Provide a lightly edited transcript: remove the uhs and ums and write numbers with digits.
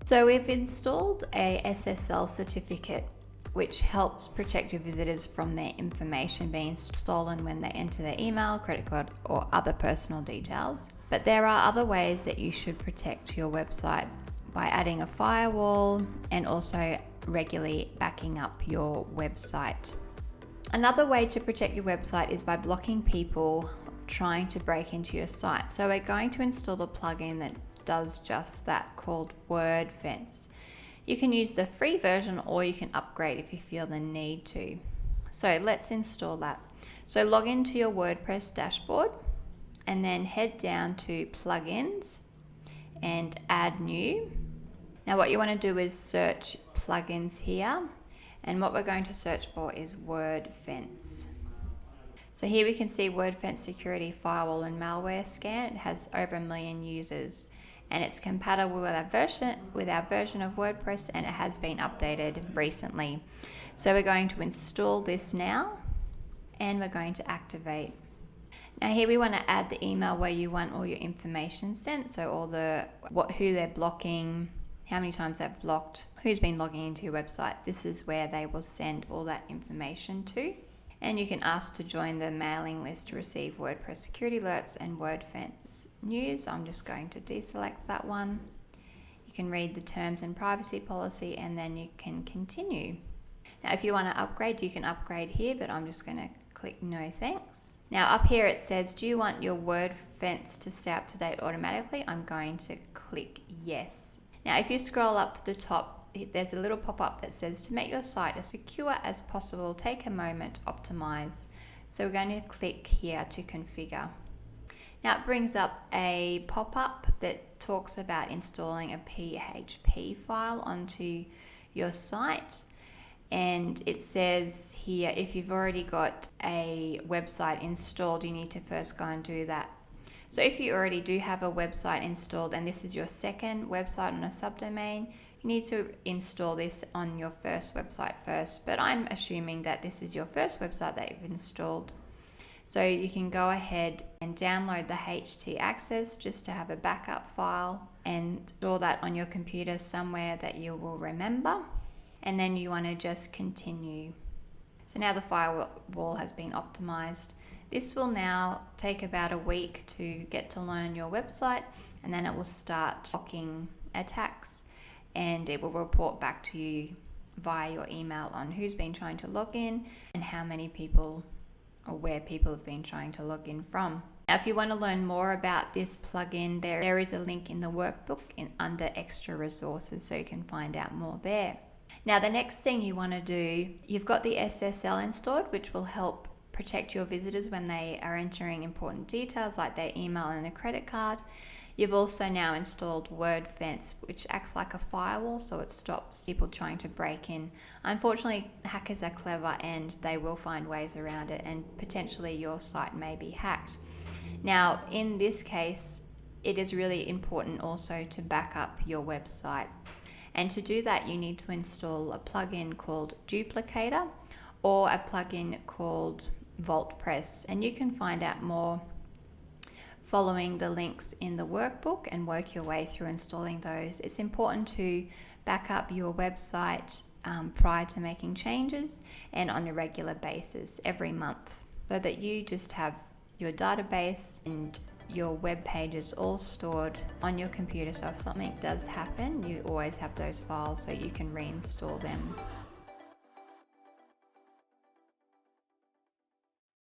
So we've installed a SSL certificate which helps protect your visitors from their information being stolen when they enter their email, credit card, or other personal details. But there are other ways that you should protect your website by adding a firewall and also regularly backing up your website. Another way to protect your website is by blocking people trying to break into your site. So we're going to install a plugin that does just that, called WordFence. You can use the free version or you can upgrade if you feel the need to. So let's install that. So log into your WordPress dashboard and then head down to plugins and add new. Now what you want to do is search plugins here, and what we're going to search for is WordFence. So here we can see WordFence Security Firewall and Malware Scan. It has over 1 million users and it's compatible with our version of WordPress, and it has been updated recently. So we're going to install this now and we're going to activate. Now here we want to add the email where you want all your information sent, so all who they're blocking, how many times they've blocked, who's been logging into your website. This is where they will send all that information to. And you can ask to join the mailing list to receive WordPress security alerts and WordFence news. I'm just going to deselect that one. You can read the terms and privacy policy and then you can continue. Now if you want to upgrade, you can upgrade here, but I'm just going to click no thanks. Now up here it says, do you want your WordFence to stay up to date automatically? I'm going to click yes. Now if you scroll up to the top, there's a little pop-up that says, to make your site as secure as possible, take a moment, optimize. So we're going to click here to configure. Now it brings up a pop-up that talks about installing a PHP file onto your site. And it says here, if you've already got a website installed, you need to first go and do that. So if you already do have a website installed and this is your second website on a subdomain, you need to install this on your first website first. But I'm assuming that this is your first website that you've installed. So you can go ahead and download the htaccess just to have a backup file and store that on your computer somewhere that you will remember. And then you want to just continue. So now the firewall has been optimized. This will now take about a week to get to learn your website, and then it will start blocking attacks and it will report back to you via your email on who's been trying to log in and how many people or where people have been trying to log in from. Now, if you want to learn more about this plugin, there is a link in the workbook under extra resources, so you can find out more there. Now, the next thing you want to do, you've got the SSL installed, which will help protect your visitors when they are entering important details like their email and their credit card. You've also now installed WordFence, which acts like a firewall, so it stops people trying to break in. Unfortunately, hackers are clever and they will find ways around it, and potentially your site may be hacked. Now, in this case, it is really important also to back up your website. And to do that, you need to install a plugin called Duplicator or a plugin called WordPress. And you can find out more following the links in the workbook and work your way through installing those. It's important to back up your website prior to making changes and on a regular basis every month, so that you just have your database and your web pages all stored on your computer, so if something does happen, you always have those files so you can reinstall them.